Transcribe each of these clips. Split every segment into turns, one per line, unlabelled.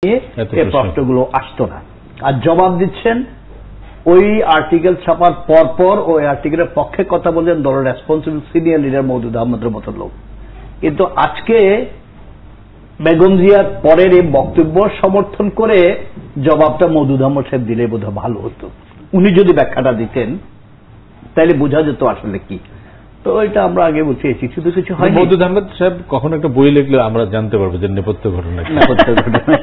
এই প্রশ্নগুলো আসতো না। আর জবাব দিচ্ছেন ওই আর্টিকেল ছাপার পরপর ওই আর্টিকেলের পক্ষে কথা বললেন দলের রেসপন্সিবল সিনিয়র লিডার মওদুদ আহমদের মতো লোক। কিন্তু আজকে বেগম জিয়ার পরের এই বক্তব্য সমর্থন করে জবাবটা মওদুদ আহমদ সাহেব দিলে বোধহয় ভালো হতো। উনি যদি ব্যাখ্যাটা দিতেন তাহলে বোঝা যেত আসলে কি। তো এটা আমরা আগে বলছি কিছু তো কিছু হয়।
মওদুদ আহমদ সাহেব কখনো একটা বই লিখলে আমরা জানতে পারবো যে নেপথ্য ঘটনা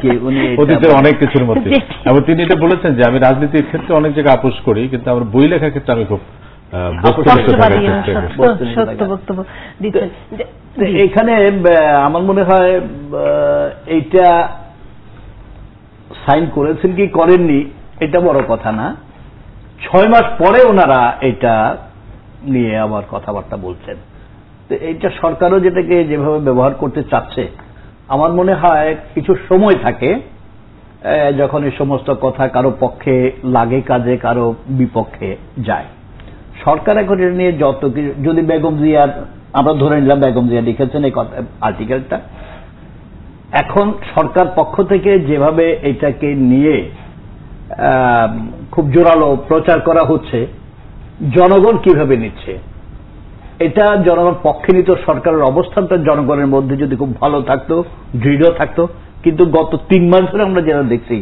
কি, উনি অতীতের অনেক কিছুর মধ্যে। এবং তিনি এটা বলেছেন যে আমি রাজনীতির ক্ষেত্রে অনেক জায়গায় আপোষ করি, কিন্তু আমার বই লেখার ক্ষেত্রে আমি খুব
এখানে আমার মনে হয় এইটা সাইন করেছেন কি করেননি এটা বড় কথা না। 6 মাস পরে ওনারা এটা নিয়ে আবার কথাবার্তা বলছেন। তো এইটা সরকারও যেটাকে যেভাবে ব্যবহার করতে চাচ্ছে, আমার মনে হয় কিছু সময় থাকে যখন এই সমস্ত কথা কারো পক্ষে লাগে কাজে, কারো বিপক্ষে যায়। সরকার এখন এটা নিয়ে যত কিছু, যদি বেগম জিয়ার আমরা ধরে নিলাম বেগম জিয়া লিখেছেন এই আর্টিকেলটা, এখন সরকার পক্ষ থেকে যেভাবে এটাকে নিয়ে খুব জোরালো প্রচার করা হচ্ছে, জনগণ কিভাবে নিচ্ছে এটা জনগণ পক্ষে নিত। সরকারের অবস্থানটা জনগণের মধ্যে যদি খুব ভালো থাকতো, দৃঢ় থাকতো। কিন্তু গত 3 মাস ধরে আমরা যেটা দেখছি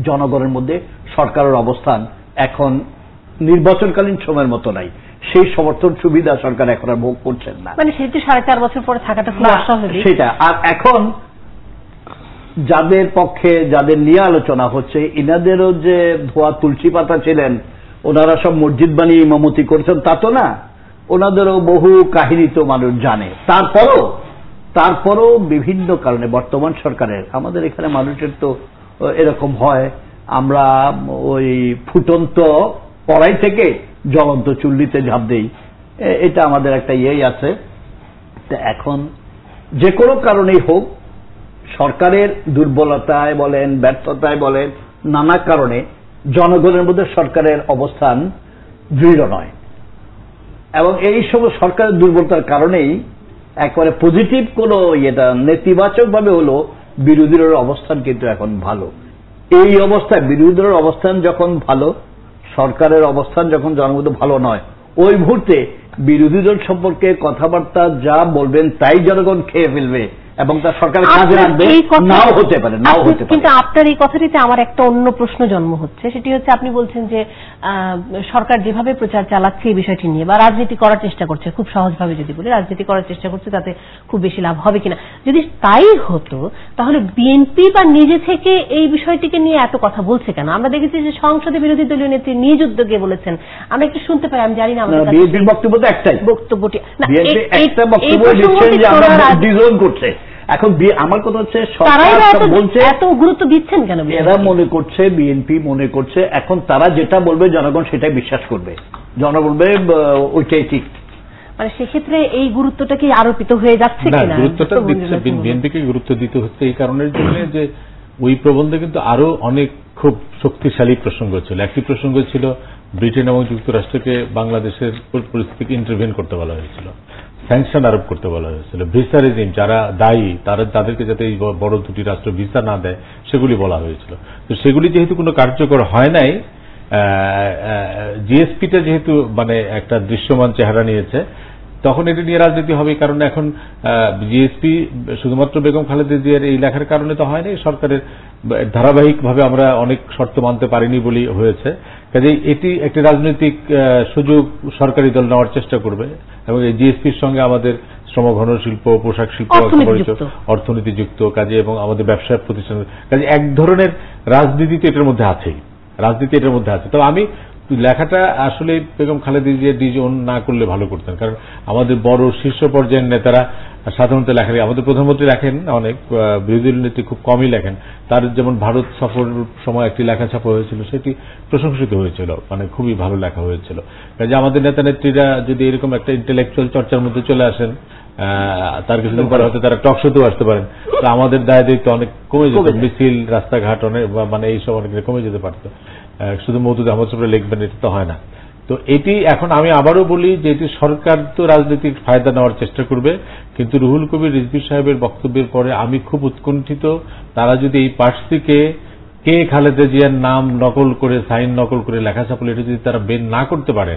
জনগণের মধ্যে সরকারের অবস্থান এখন নির্বাচনকালীন সময়ের মতো নাই। সেই সমর্থন সুবিধা সরকার এখন আর ভোগ করছেন না।
মানে সেটি 4.5 বছর পরে থাকাটা খুব অস্বাভাবিক
সেটা। আর এখন যাদের পক্ষে যাদের নিয়ে আলোচনা হচ্ছে, ইনাদেরও যে ধোয়া তুলসী পাতা ছিলেন, ওনারা সব মসজিদ বানিয়ে ইমামতি করছেন তা তো না। ওনাদেরও বহু কাহিনী তো মানুষ জানে। তারপরও বিভিন্ন কারণে বর্তমান সরকারের, আমাদের এখানে মানুষের তো এরকম হয়, আমরা ওই ফুটন্ত কড়াই থেকে জ্বলন্ত চুল্লিতে ঝাঁপ দেই, এটা আমাদের একটা ইয়েই আছে। তো এখন যে কোনো কারণেই হোক, সরকারের দুর্বলতায় বলেন, ব্যর্থতায় বলেন, নানা কারণে জনগণের মধ্যে সরকারের অবস্থান দৃঢ় নয়। এবং এই সব সরকারের দুর্বলতার কারণেই একেবারে পজিটিভ কোন এটা নেতিবাচক ভাবে হলো বিরোধীদের অবস্থান কিন্তু এখন ভালো। এই অবস্থায় বিরোধীদের অবস্থান যখন ভালো, সরকারের অবস্থান যখন জনগণ ভালো নয়, ওই মুহূর্তে বিরোধী দল সম্পর্কে কথাবার্তা যা বলবেন তাই জনগণ খেয়ে ফেলবে এবং তার সরকারের কাজে রাখবে, নাও হতে পারে।
কিন্তু আপনার এই কথাটিতে আমার একটা অন্য প্রশ্ন জন্ম হচ্ছে। সেটি হচ্ছে, আপনি বলছেন যে সরকার যেভাবে প্রচার চালাচ্ছে এই বিষয়টি নিয়ে, বা রাজনীতি করার চেষ্টা করছে, খুব সহজভাবে যদি বলি রাজনীতি করার চেষ্টা করছে, তাতে খুব বেশি লাভ হবে কিনা। যদি তাই হতো তাহলে বিএনপি বা নিজে থেকে এই বিষয়টিকে নিয়ে এত কথা বলছে কেন? আমরা দেখেছি যে সংসদে বিরোধী দলীয় নেত্রী নিজ উদ্যোগে বলেছেন, আমরা একটু শুনতে পাই, আমি জানি না
বিএনপির বক্তব্য তো একটাই,
বক্তব্যটি
একটা বক্তব্য দিচ্ছেন যে আমরা ডিজাইন করছে। এখন আমার কথা হচ্ছে সরকার বলছে
এত গুরুত্ব দিচ্ছেন কেন?
এরা মনে করছে, বিএনপি মনে করছে এখন তারা যেটা বলবে জনগণ সেটাই বিশ্বাস করবে, জনগণ বলবে ওইটাই ঠিক।
মানে সেক্ষেত্রে এই গুরুত্বটা কি আরোপিত হয়ে যাচ্ছে কিনা?
গুরুত্বটা দিচ্ছে, বিএনপিকে গুরুত্ব দিতে হচ্ছে এই কারণের জন্য যে ওই প্রবন্ধে কিন্তু আরো অনেক খুব শক্তিশালী প্রসঙ্গ ছিল। একটি প্রসঙ্গ ছিল ব্রিটেন এবং যুক্তরাষ্ট্রকে বাংলাদেশের পরিস্থিতিকে ইন্টারভেন করতে বলা হয়েছিল, স্যাংশন আরোপ করতে বলা হয়েছিল, ভিসা রেজিম যারা দায়ী তাদেরকে যাতে এই বড় দুটি রাষ্ট্র ভিসা না দেয় সেগুলি বলা হয়েছিল। তো সেগুলি যেহেতু কোনো কার্যকর হয় নাই, জিএসপিটা যেহেতু মানে একটা দৃশ্যমান চেহারা নিয়েছে, তখন এটা নিয়ে রাজনীতি হবে। কারণ এখন জিএসপি শুধুমাত্র বেগম খালেদা জিয়ার এই লেখার কারণে তো হয়নি, সরকারের ধারাবাহিকভাবে আমরা অনেক শর্ত মানতে পারিনি বলেই হয়েছে। কাজেই এটি একটি রাজনৈতিক সুযোগ সরকারি দল নেওয়ার চেষ্টা করবে এবং এই জিএসপির সঙ্গে আমাদের শ্রমঘন শিল্প, পোশাক শিল্প, অর্থনীতি যুক্ত কাজে এবং আমাদের ব্যবসা প্রতিষ্ঠান কাজে এক ধরনের রাজনীতি তো এটার মধ্যে আছেই, রাজনীতি এটার মধ্যে আছে। তবে আমি লেখাটা আসলে বেগম খালেদা জিয়া ডিজন না করলে ভালো করতেন, কারণ আমাদের বড় শীর্ষ পর্যায়ের নেতারা সাধারণত লেখেন, আমাদের প্রধানমন্ত্রী লেখেন অনেক, বিরোধী নেত্রী খুব কমই লেখেন। তার যেমন ভারত সফর সময় একটি লেখা ছাপা হয়েছিল, সেটি প্রশংসিত হয়েছিল, মানে খুবই ভালো লেখা হয়েছিল। কাজে আমাদের নেতা নেত্রীরা যদি এরকম একটা ইন্টেলেকচুয়াল চর্চার মধ্যে চলে আসেন, তার কিছুদিন পরে হয়তো তারা টক শোতেও আসতে পারেন, তো আমাদের দায় দায়িত্ব অনেক কমে যেত, মিছিল রাস্তাঘাট অনেক মানে এইসব অনেক কমে যেতে পারত। শুধু মওদুদ আহমদ সাহেব লিখবেন এটা তো হয় না। তো এটি এখন আমি আবারও বলি যে এটি সরকার তো রাজনৈতিক ফায়দা নেওয়ার চেষ্টা করবে, কিন্তু রুহুল কবির রিজভী সাহেবের বক্তব্যের পরে আমি খুব উৎকণ্ঠিত। তারা যদি এই পার্সিকে কে খালেদা জিয়ার নাম নকল করে, সাইন নকল করে লেখা ছাপলে এটা যদি তারা বের না করতে পারে,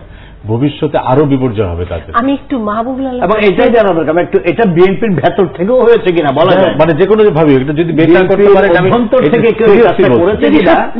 ভবিষ্যতে আরো বিপর্যয় হবে তাদের।
আমি একটু মাহবুবুল আলম,
এবং এটাই জানা দরকার একটু, এটা বিএনপির ভেতর থেকেও হয়েছে কিনা বলা যায়,
মানে যে কোনো ভাবে এটা যদি বের না করতে পারে,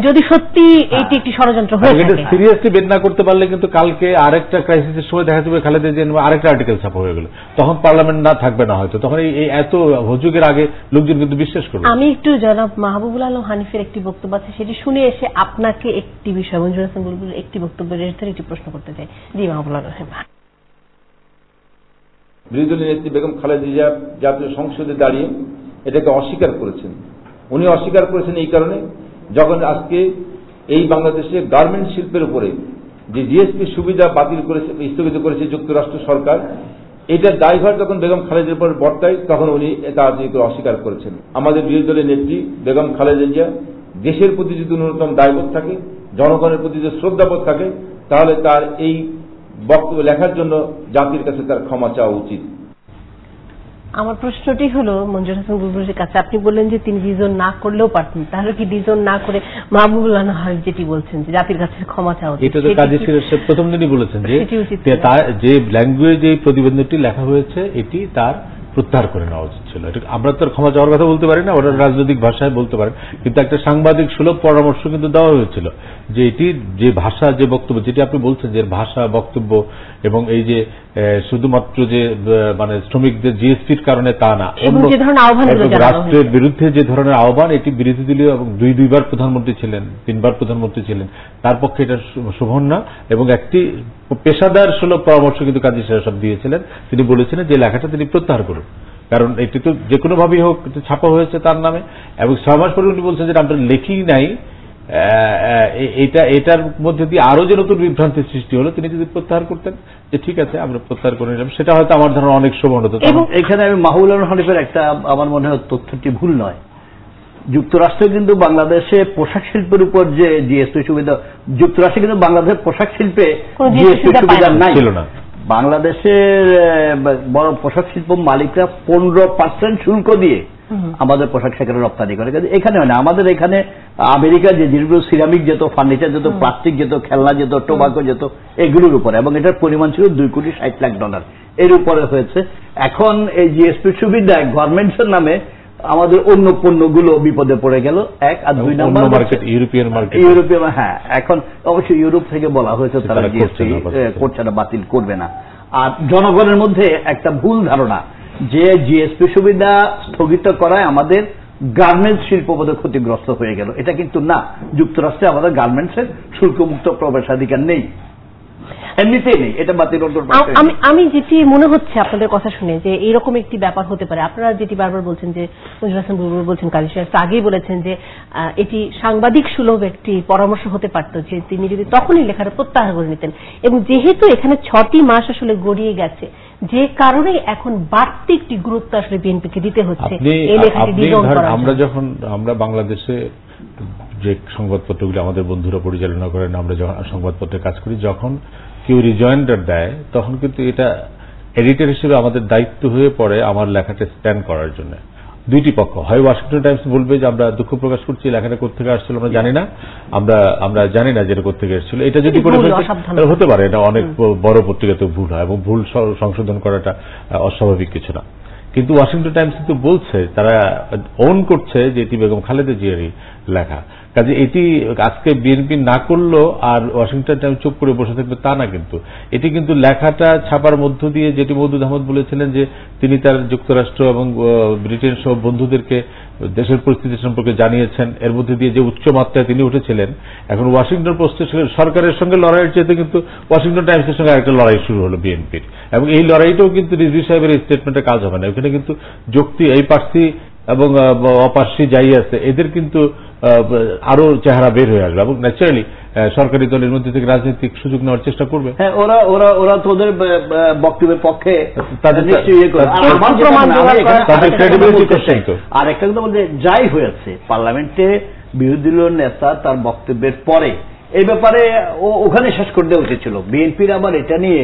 যদি সত্যি এইটি একটি ষড়যন্ত্র হয়ে থাকে,
সিরিয়াসলি বের না করতে পারলে কিন্তু কালকে আরেকটা ক্রাইসিসের সময় দেখা যাবে খালেদা জিয়া আরেকটা আর্টিকেল ছাপা হয়ে গেল, তখন পার্লামেন্ট না থাকবে না হয়তো, তখন এই এত হুজুগের আগে লোকজন কিন্তু বিশ্বাস করবে।
আমি একটু জনাব মাহবুবুল আলম হানিফের একটি বক্তব্য আছে, সেটি শুনে এসে আপনাকে একটি বিষয়, মঞ্জুর হাসান বুলবুলের একটি বক্তব্যের একটি প্রশ্ন করতে চাই। জি মাহবুবুল আলম।
বিরোধী দলীয় নেত্রী বেগম খালেদা জিয়া জাতীয় সংসদে দাঁড়িয়ে এটাকে অস্বীকার করেছেন। উনি অস্বীকার করেছেন এই কারণে, যখন আজকে এই বাংলাদেশে গার্মেন্ট শিল্পের উপরে যে জিএসপি সুবিধা বাতিল করেছে, স্থগিত করেছে যুক্তরাষ্ট্র সরকার, এটার দায়ভার যখন বেগম খালেদার উপর বর্তায়, তখন উনি তা অস্বীকার করেছেন। আমাদের বিরোধী দলের নেত্রী বেগম খালেদা জিয়া দেশের প্রতি যদি ন্যূনতম দায়বোধ থাকে, জনগণের প্রতি যদি শ্রদ্ধাবোধ থাকে, তাহলে তার এই বক্তব্য লেখার জন্য জাতির কাছে তার ক্ষমা চাওয়া উচিত।
আমার প্রশ্নটি হলো মঞ্জুর হাসান বুলবুলের কাছে, আপনি বললেন যে তিনি ডিজন না করলেও পারতেন, তাহলে কি ডিজন না করে মাহবুবুল আলম হানিফ যেটি বলছেন যে জাতির কাছে ক্ষমা চাওয়া উচিত,
এটা তো কাজী সিরাজ সাহেব প্রথম দিনই বলেছেন যে তার যে ল্যাঙ্গুয়েজে এই প্রতিবেদনটি লেখা হয়েছে এটি তার প্রত্যাহার করে নেওয়া উচিত ছিল। এটা আমরা তো ক্ষমা চাওয়ার কথা বলতে পারি না, ওরা রাজনৈতিক ভাষায় বলতে পারেন, কিন্তু একটা সাংবাদিক সুলভ পরামর্শ কিন্তু দেওয়া হয়েছিল যে এটি যে ভাষা, যে বক্তব্য, যেটি আপনি বলছেন যে ভাষা, বক্তব্য এবং এই যে শুধুমাত্র যে মানে শ্রমিকদের জিএসপির কারণে তা না, অন্য রাষ্ট্রের বিরুদ্ধে যে ধরনের আহ্বান, এটি বিরোধী দলীয় এবং দুইবার প্রধানমন্ত্রী ছিলেন, 3বার প্রধানমন্ত্রী ছিলেন, তার পক্ষে এটা শোভন না। এবং একটি পেশাদার সুলভ পরামর্শ কিন্তু কাজী সাহেব দিয়েছিলেন, তিনি বলেছিলেন যে লেখাটা তিনি প্রত্যাহার করুন, কারণ এটি তো যে কোনো ভাবেই হোক ছাপা হয়েছে তার নামে, এবং 6 মাস পরে উনি বলছেন যে আমরা লেখি নাই, এটার মধ্যে দিয়ে আরো যে নতুন বিভ্রান্তির সৃষ্টি হলো, তিনি যদি প্রত্যাহার করতেন যে ঠিক আছে আমরা প্রত্যাহার করে নিলাম, সেটা হয়তো আমার ধারণা অনেক শোভন হতো।
এবং এখানে আমি মাহবুবুল আলম হানিফের একটা, আমার মনে হয় তথ্যটি ভুল নয়, যুক্তরাষ্ট্রে কিন্তু বাংলাদেশে পোশাক শিল্পের উপর যে জিএসপি সুবিধা, যুক্তরাষ্ট্রে কিন্তু বাংলাদেশের পোশাক শিল্পে জিএসপি সুবিধা নাই, ছিল না। বাংলাদেশের বড় পোশাক শিল্প মালিকরা 15% শুল্ক দিয়ে আমাদের পোশাক সেখানে রপ্তানি করে, এখানে হয় না। আমাদের এখানে আমেরিকা যে জিনিসগুলো সিরামিক যেত, ফার্নিচার যেত, প্লাস্টিক যেত, খেলনা যেত, টোবাকো যেত, এগুলোর উপরে, এবং এটার পরিমাণ ছিল $2,60,00,000 এর উপরে হয়েছে। এখন এই জিএসপি সুবিধায় গার্মেন্টসের নামে আমাদের অন্য পণ্যগুলো বিপদে পড়ে গেল, 1 আর 2 নম্বর
মার্কেট ইউরোপিয়ান মার্কেট,
হ্যাঁ, এখন অবশ্যই ইউরোপ থেকে বলা হয়েছে তারা জিএসপি করছে না, বাতিল করবে না। আর জনগণের মধ্যে একটা ভুল ধারণা যে জিএসপি সুবিধা স্থগিত করায় আমাদের গার্মেন্টস শিল্প বোধহয় ক্ষতিগ্রস্ত হয়ে গেল, এটা কিন্তু না। যুক্তরাষ্ট্রে আমাদের গার্মেন্টসের শুল্কমুক্ত প্রবেশাধিকার নেই, এমনিতেই নেই, এটা বাতিল।
আমি যেটি মনে হচ্ছে আপনাদের কথা শুনে যে এইরকম একটি ব্যাপার হতে পারে, আপনারা যেটি বারবার বলছেন যে মঞ্জুর হাসান বুলবুল বলছেন, কাজী সাহেব আগেই বলেছেন যে এটি সাংবাদিক সুলভ একটি পরামর্শ হতে পারত, যে তিনি যদি তখনই লেখাটা প্রত্যাহার করে নিতেন। এবং যেহেতু এখানে 6টি মাস আসলে গড়িয়ে গেছে, যে কারণে এখন বাড়তি একটি গুরুত্ব আসলে বিএনপিকে দিতে হচ্ছে এই লেখাটি ডিজাইন করা।
আমরা বাংলাদেশে যে সংবাদপত্রগুলি আমাদের বন্ধুরা পরিচালনা করেন, আমরা যখন সংবাদপত্রে কাজ করি, যখন কেউ রিজয়েন্ডার দেয়, তখন কিন্তু এটা এডিটর হিসেবে আমাদের দায়িত্ব হয়ে পড়ে আমার লেখাটা স্ট্যান্ড করার জন্য। দুইটি পক্ষ, হয় ওয়াশিংটন টাইমস বলবে যে আমরা দুঃখ প্রকাশ করছি, লেখাটা কোথেকে আসছিল আমরা জানি না, আমরা জানি না যেটা কোথেকে এসেছিল। এটা যদি করে হতে পারে, এটা অনেক বড় পত্রিকাতে ভুল হয়, এবং ভুল সংশোধন করাটা অস্বাভাবিক কিছু না। কিন্তু ওয়াশিংটন টাইমস কিন্তু বলছে, তারা ওন করছে যে এটি বেগম খালেদা জিয়ারই লেখা, কাজে এটি আজকে বিএনপি না করলো আর ওয়াশিংটন টাইমস চুপ করে বসে থাকবে তা না, কিন্তু এটি কিন্তু লেখাটা ছাপার মধ্য দিয়ে, যেটি মওদুদ আহমদ বলেছিলেন যে তিনি তার যুক্তরাষ্ট্র এবং ব্রিটেন সহ বন্ধুদেরকে দেশের পরিস্থিতি সম্পর্কে জানিয়েছেন, এর মধ্যে দিয়ে যে উচ্চ মাত্রায় তিনি উঠেছিলেন। এখন ওয়াশিংটন পোস্টের সরকারের সঙ্গে লড়াইয়ের চেয়ে কিন্তু ওয়াশিংটন টাইমসের সঙ্গে একটা লড়াই শুরু হলো বিএনপির, এবং এই লড়াইটাও কিন্তু রিজভী সাহেবের স্টেটমেন্টে কাজ হবে না। এখানে কিন্তু যুক্তি, এই পার্সি এবং অপার্সি যাই আছে, এদের কিন্তু আরো চেহারা বের হয়ে আসবে, এবং ন্যাচারালি সরকারি দলের মধ্যে থেকে রাজনৈতিক সুযোগ নেওয়ার চেষ্টা করবে।
হ্যাঁ, ওরা তো ওদের বক্তব্যের পক্ষে তাদের আর একটা কথা বলতে, যাই হয়েছে পার্লামেন্টে বিরোধী দলীয় নেতা তার বক্তব্যের পরে এই ব্যাপারে ওখানে শেষ করে দেওয়া উচিত ছিল। বিএনপির আবার এটা নিয়ে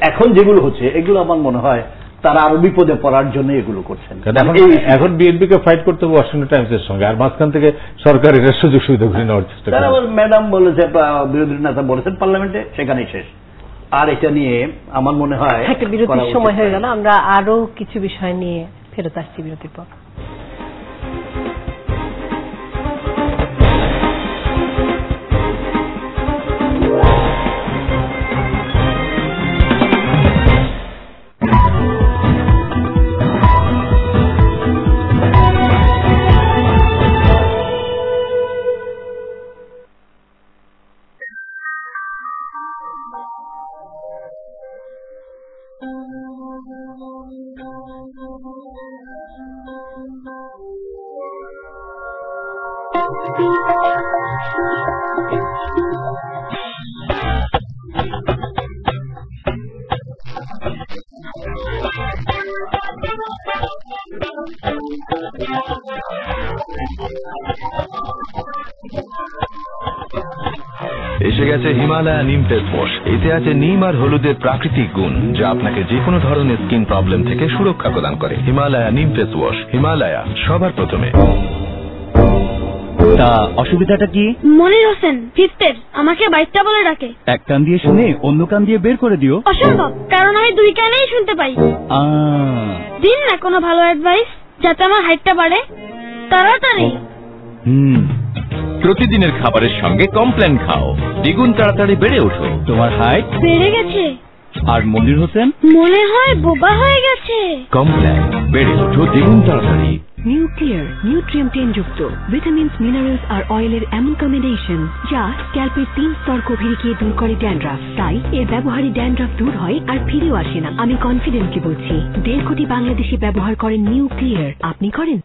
এখন যেগুলো হচ্ছে এগুলো আমার মনে হয় তারা আরো বিপদে পড়ার জন্য এগুলো করছেন।
এখন বিএনপিকে ফাইট করতে হবে ওয়াশিংটন টাইমসের সঙ্গে, আর মাঝখান থেকে সরকার এটার সুযোগ সুবিধা ঘুরে নেওয়ার চেষ্টা করে।
ম্যাডাম বলেছে, বিরোধী নেতা বলেছেন পার্লামেন্টে, সেখানেই শেষ। আর এটা নিয়ে আমার মনে হয়
একটা বিরতির সময় হয়ে গেল, আমরা আরো কিছু বিষয় নিয়ে ফেরত আসছি বিরতির পর।
এসে গেছে হিমালয়া নিম ফেস ওয়াশ। এতে আছে নিম আর হলুদের প্রাকৃতিক গুণ, যা আপনাকে যে কোনো ধরনের স্কিন প্রবলেম থেকে সুরক্ষা প্রদান করে। হিমালয়া নিম ফেস ওয়াশ, হিমালয়া সবার প্রথমে।
তা অসুবিধাটা কি?
মনির হোসেন ফিফথের আমাকে বাইকটা বলে ডাকে।
এক কান দিয়ে শুনে অন্য কান দিয়ে বের করে দিও।
অসম্ভব, কারণ আমি দুই কানেই শুনতে পাই। দিন না কোনো ভালো অ্যাডভাইস যাতে আমার হাইটটা বাড়ে তাড়াতাড়ি।
প্রতিদিনের খাবারের সঙ্গে কমপ্ল্যান খাও, দ্বিগুণ তাড়াতাড়ি বেড়ে ওঠো।
তোমার হাইট
বেড়ে গেছে।
আর মনির হোসেন
মনে হয় বোবা হয়ে গেছে।
কমপ্ল্যান, বেড়ে ওঠো দ্বিগুণ তাড়াতাড়ি।
নিউক্লিয়ার নিউট্রিয়েন্ট-যুক্ত ভিটামিনস, মিনারেলস আর অয়েলের এমন কম্বিনেশন যা স্ক্যাল্পের 3 স্তর গভীরে গিয়ে দূর করে ড্যান্ড্রাফ। তাই এর ব্যবহারে ড্যান্ড্রাফ দূর হয় আর ফিরেও আসে না। আমি কনফিডেন্টলি বলছি 1.5 কোটি বাংলাদেশি ব্যবহার করেন নিউক্লিয়ার। আপনি করেন?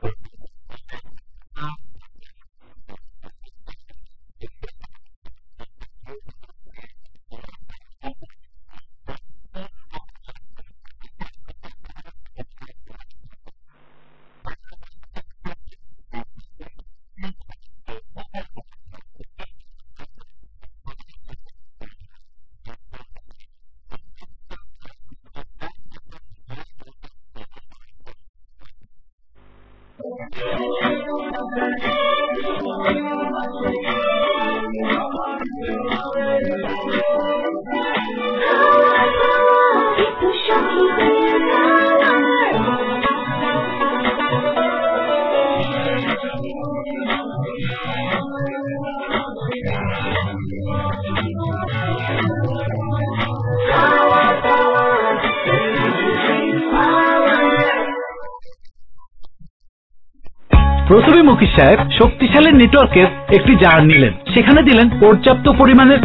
প্রথমে মুকিশ সাহেব শক্তিশালী নেটওয়ার্কের একটি জার নিলেন, সেখানে দিলেন পর্যাপ্ত পরিমাণের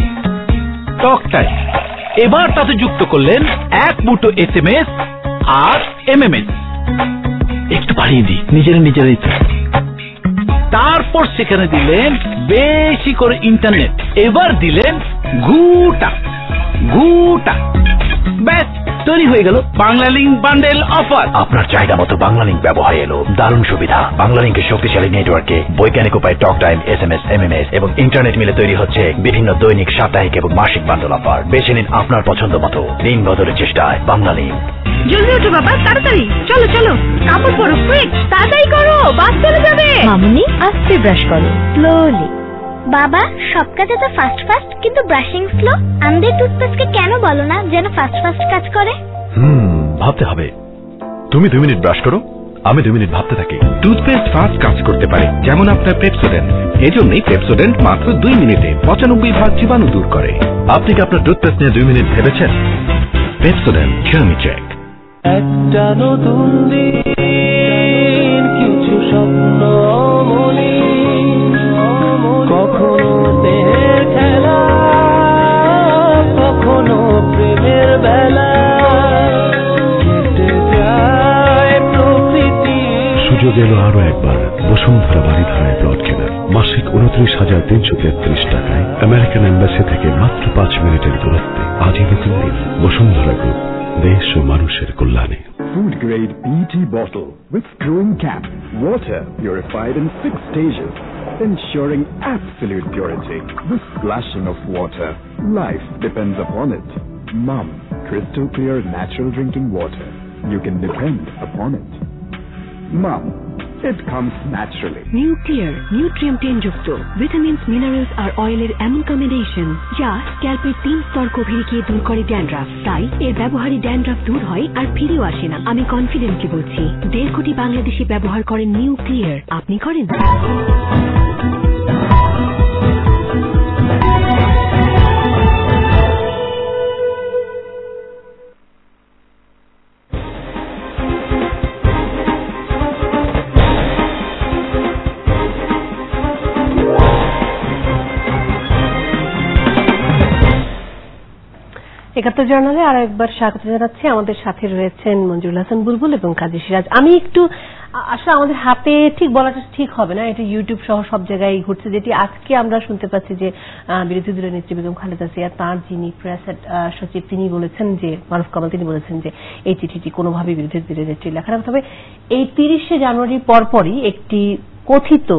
টক টাইম। এবার তাতে যুক্ত করলেন 1 মুঠো SMS আর MMS। একটু বাড়িয়ে দিই, নিজেরাই। তারপর সেখানে দিলেন বেশি করে ইন্টারনেট। এবার দিলেন ঘুটা। ব্যাস তৈরি হয়ে গেল বাংলালিংক বান্ডেল অফার।
আপনার চাহিদা মতো বাংলালিংক ব্যবহারে এলো দারুণ সুবিধা। বাংলালিংকের শক্তিশালী নেটওয়ার্কে বৈজ্ঞানিক উপায়ে টক টাইম, SMS, MMS এবং ইন্টারনেট মিলে তৈরি হচ্ছে বিভিন্ন দৈনিক, সাপ্তাহিক এবং মাসিক বান্ডেল অফার। বেছে নিন আপনার পছন্দ মতো। দিন বদলের চেষ্টায় বাংলালিংক।
জলদি ওঠো বাবা, তাড়াতাড়ি চলো চলো, কাপড় পরো, কুইক তাড়াতাড়ি করো, বাস চলে যাবে।
মামুনি আস্তে ব্রাশ করো, স্লোলি।
বাবা সব কাজে তো ফাস্ট কিন্তু ব্রাশিং স্লো। আমাদের টুথপেস্টকে কেন বলো না যেন ফাস্ট কাজ করে?
ভাবতে হবে। তুমি 2 মিনিট ব্রাশ করো, আমি 2 মিনিট ভাবতে থাকি। টুথপেস্ট ফাস্ট কাজ করতে পারে, যেমন আপনার পেপসোডেন্ট। এজন্যই পেপসোডেন্ট মাত্র 2 মিনিটে 95% জীবাণু দূর করে। আপনি কি আপনার টুথপেস্ট নিয়ে 2 মিনিট ভেবেছেন? পেপসোডেন্ট, খেয়ামি চেক।
একটা নতুন দিন, কিছু স্বপ্ন মনে, কখনো দেহের খেলা, কখনো প্রেমের বেলা, কেটে যায় প্রকৃতি।
সুযোগ এলো আরো একবার বসুন্ধরা বাড়িধারায় প্লট কেনার। মাসিক 29,333 টাকায় আমেরিকান এম্বাসি থেকে মাত্র 5 মিনিটের দূরত্বে। আজই নতুন দিন। বসুন্ধরা গ্রুপ, দেশ ও মানুষের কল্যাণে।
Food grade PET bottle with screwing cap. Water purified in 6 stages. ensuring absolute purity. The splashing of water, life depends upon it. Mum, crystal clear natural drinking water. You can depend upon it. Mum, it comes naturally.
New clear nutrient যুক্ত vitamins minerals আর অয়েলের এমন combination যা স্ক্যাল্পের 3 স্তর গভীরে দূর করে dandruff. তাই এর ব্যবহারে ড্যান্ড্রাফ দূর হয় আর ফিরেও আসে না। আমি কনফিডেন্টলি বলছি 1.5 কোটি বাংলাদেশি ব্যবহার করেন নিউ ক্লিয়ার। আপনি করেন?
একাত্তর জার্নালে আরো একবার স্বাগত জানাচ্ছি। আমাদের সাথে রয়েছেন মঞ্জুরুল হাসান বুলবুল এবং কাজী সিরাজ। আমি একটু আসলে আমাদের হাতে ঠিক বলাটা ঠিক হবে না, এটা ইউটিউব সহ সব জায়গায় ঘুরছে, যেটি আজকে আমরা শুনতে পাচ্ছি যে বিরোধী দলের নেত্রী বেগম খালেদা জিয়া তাঁর যিনি প্রেস সচিব তিনি বলেছেন যে মারুফ কামাল তিনি বলেছেন যে এই চিঠিটি কোনোভাবেই বিরোধী দলের নেত্রী লেখা না। তবে এই 30শে জানুয়ারির পরপরই একটি কথিত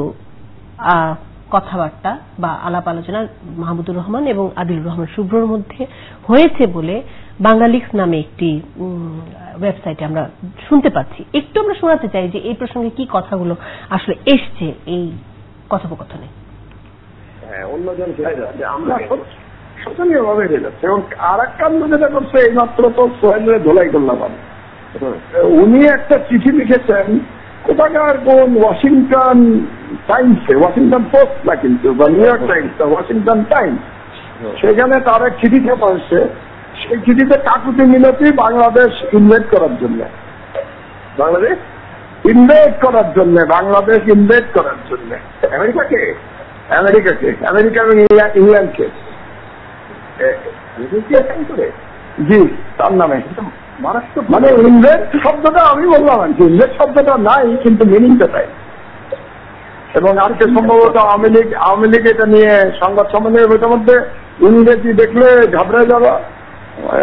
কথাবার্তা বা আলাপ আলোচনা মাহমুদুর রহমান এবং আদিলুর রহমান শুভ্রর মধ্যে হয়েছে বলে বাংলালিংকস নামে একটি ওয়েবসাইটে আমরা শুনতে পাচ্ছি। একটু আমরা শোনাতে চাই যে এই প্রসঙ্গে কি কথাগুলো আসলে এসছে এই কথোপকথনে।
অন্যজন আমরা শোচনীয় ভাবে হয়ে যাচ্ছে এবং আর এক কাণ্ড যেটা করছে এইমাত্র তো সোহেলের ধোলাই করলাম। উনি একটা চিঠি লিখেছেন কোথাকার কোন ওয়াশিংটন টাইমসে, ওয়াশিংটন পোস্ট না কিন্তু, বা new York Times, Washington Times, সেখানে তার এক চিঠি ছাপা হয়েছে। সেই চিঠিতে কাকুতি মিনতি বাংলাদেশ ইনভেট করার জন্য, বাংলাদেশ ইনভেট করার জন্য, বাংলাদেশ ইনভেট করার জন্য আমেরিকাকে এবং ইংল্যান্ডকে জি তার নামে মানে ইনভেট শব্দটা আমি বললাম আর কি, ইনভেট শব্দটা নাই কিন্তু মিনিংটা তাই। এবং আজকে সম্ভবত আওয়ামী লীগ এটা নিয়ে সংবাদ সম্মেলনের মধ্যে ইংরেজি দেখলে ঘাবড়ে যাওয়া,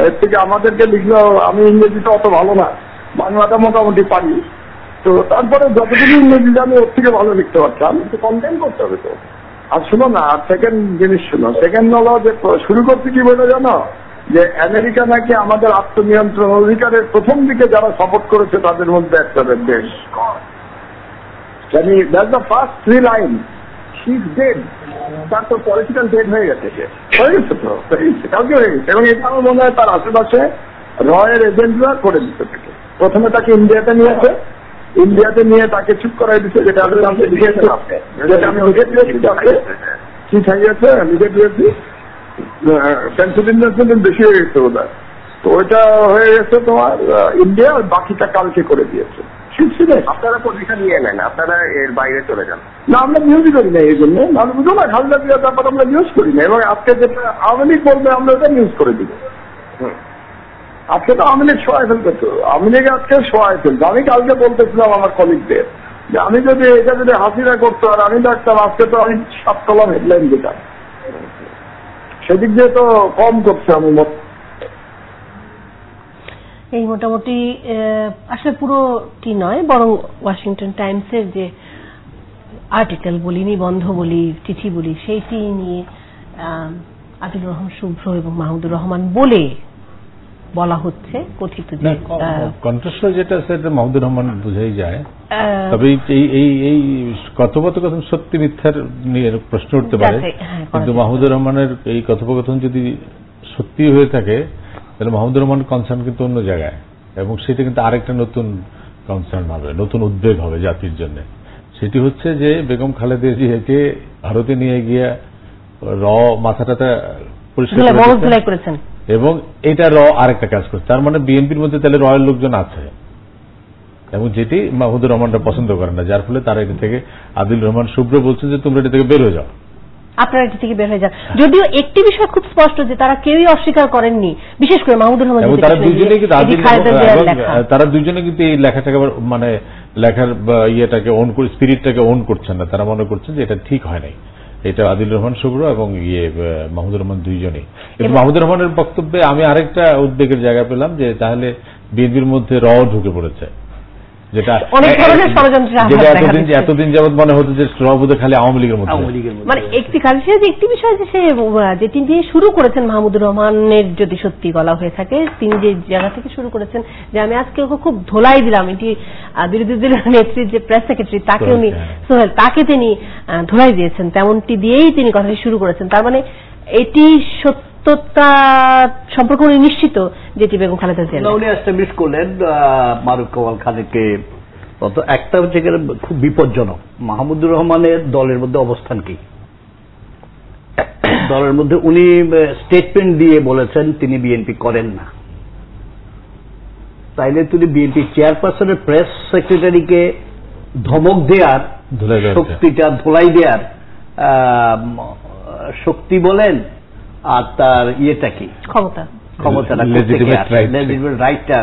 এর থেকে আমাদেরকে লিখলেও আমি ইংরেজিটা অত ভালো না, বাংলাটা মোটামুটি পারি, তো তারপরে যতটুকু ইংরেজি জানি ওর থেকে ভালো লিখতে পারতাম, কিন্তু কন্টেন্ট করতে হবে তো। আর শুনো না, আর সেকেন্ড জিনিস শুনো, সেকেন্ড হলো যে শুরু করতে কি বলে জানো, যে আমেরিকা নাকি আমাদের আত্মনিয়ন্ত্রণ অধিকারের প্রথম দিকে যারা সাপোর্ট করেছে তাদের মধ্যে একটা দেশ। That's the first 3 lines. She's dead. তার তো পলিটিক্যাল ডেড হয়ে গেছে, হয়ে গেছে তো, কালকে হয়ে গেছে। এবং এটা আমার মনে হয় তার আশেপাশে রয়ের এজেন্টরা করে দিতে থাকে। প্রথমে তাকে ইন্ডিয়াতে নিয়ে তাকে চুপ করাই দিচ্ছে, যেটা আমি লিখেছি, যেটা আমি লিখে দিয়েছি, কি খাইয়েছে লিখে দিয়েছি, পেন্সিলিন বেশি হয়ে গেছে ওটা, তো ওইটা হয়ে গেছে তোমার ইন্ডিয়া, আর বাকিটা কালকে করে দিয়েছে। আপনারা পজিশন নিয়ে নেন, আপনারা এর বাইরে চলে যান না, আমরা নিউজই করি না এই জন্য, আমি বুঝো না খালেদা জিয়ার ব্যাপার আমরা নিউজ করি না, এবং আজকে যেটা আওয়ামী লীগ বলবে আমরা ওটা নিউজ করে দিব। আজকে তো আওয়ামী লীগ সহায় ফেলতে, তো আওয়ামী লীগ আজকে সহায় ফেলতো। আমি কালকে বলতেছিলাম আমার কলিগদের যে আমি যদি এটা যদি হাসিনা করতো আর আমি দেখতাম, আজকে তো আমি 7 কলাম হেডলাইন দিতাম। সেদিক দিয়ে তো কম করছে আমি মত।
এই মোটামুটি আসলে পুরোটি নয়, বরং ওয়াশিংটন টাইমসের যে আর্টিকেল বলি, নিবন্ধ বলি, চিঠি বলি, সেইটি নিয়ে আদিলুর রহমান শুভ্র এবং মাহমুদুর রহমান বলে বলা হচ্ছে কথিত যে
কণ্ঠস্বর যেটা সেটা মাহমুদুর রহমান বুঝাই যায়। তবে এই কথোপকথন সত্যি মিথ্যার নিয়ে প্রশ্ন উঠতে পারে, কিন্তু মাহমুদুর রহমানের এই কথোপকথন যদি সত্যি হয়ে থাকে তাহলে মাহমুদুর রহমান কনসার্ন কিন্তু অন্য জায়গায়, এবং সেটা কিন্তু আরেকটা নতুন কনসার্ন হবে, নতুন উদ্বেগ হবে জাতির জন্য। সেটি হচ্ছে যে বেগম খালেদা জিয়াকে ভারতে নিয়ে গিয়ে মাথাটা পরিষ্কার করেছেন, এবং এটা আরেকটা কাজ করছে। তার মানে বিএনপির মধ্যে তাহলে রয়ের লোকজন আছে, এবং যেটি মাহমুদুর রহমানটা পছন্দ করেন না, যার ফলে তারা এটা থেকে আদিলুর রহমান শুভ্র বলছেন যে তোমরা এটা থেকে বের হয়ে যাও,
আপনারা এটি থেকে বের হয়ে যান। যদিও একটি বিষয় খুব স্পষ্ট যে তারা কেউই অস্বীকার করেননি, বিশেষ করে মাহমুদুর রহমান,
তারা দুজনে কিন্তু এই লেখাটাকে মানে লেখার ইয়েটাকে ওন করে, স্পিরিটটাকে ওন করছেন না। তারা মনে করছেন যে এটা ঠিক হয় নাই, এটা আদিলুর রহমান শুভ্র এবং মাহমুদুর রহমান দুইজনেই। কিন্তু মাহমুদুর রহমানের বক্তব্যে আমি আরেকটা উদ্বেগের জায়গা পেলাম, যে তাহলে বিএনপির মধ্যে ঢুকে পড়েছে, যেটা
অনেক ধরনের ষড়যন্ত্রের আভাস
যেটা
দেখা দিচ্ছে।
এতদিন যাবৎ মনে হতো যে সভাপতি খালি আওয়ামী লীগের মধ্যে।
মানে একটি কাজী সাহেব একটি বিষয় যে সে যেটি দিয়ে শুরু করেছেন মাহমুদুর রহমানের যদি সত্যি গলা হয়ে থাকে, তিনি যে জায়গা থেকে শুরু করেছেন যে আমি আজকে ওকে খুব ধোলাই দিলাম, এটি বিরোধী দলের নেত্রী যে প্রেস সেক্রেটারি তাকে উনি সোহেল তাকে তিনি ধোলাই দিয়েছেন, তেমনটি দিয়েই তিনি কথাটি শুরু করেছেন। তার মানে এটি সত্যতা সম্পর্কে উনি নিশ্চিত যেটি বেগম খালেদা জিয়া
উনি এস্টাবলিশ করলেন মারুফ কামাল খানকে। তত একটা হচ্ছে খুব বিপজ্জনক, মাহমুদুর রহমানের দলের মধ্যে অবস্থান কি, দলের মধ্যে উনি স্টেটমেন্ট দিয়ে বলেছেন তিনি বিএনপি করেন না, তাইলে তিনি বিএনপি চেয়ারপারসনের প্রেস সেক্রেটারিকে ধমক দেওয়ার শক্তিটা, ধোলাই দেওয়ার শক্তি বলেন আর তার ইয়েটা কি, ক্ষমতাটা রাইটটা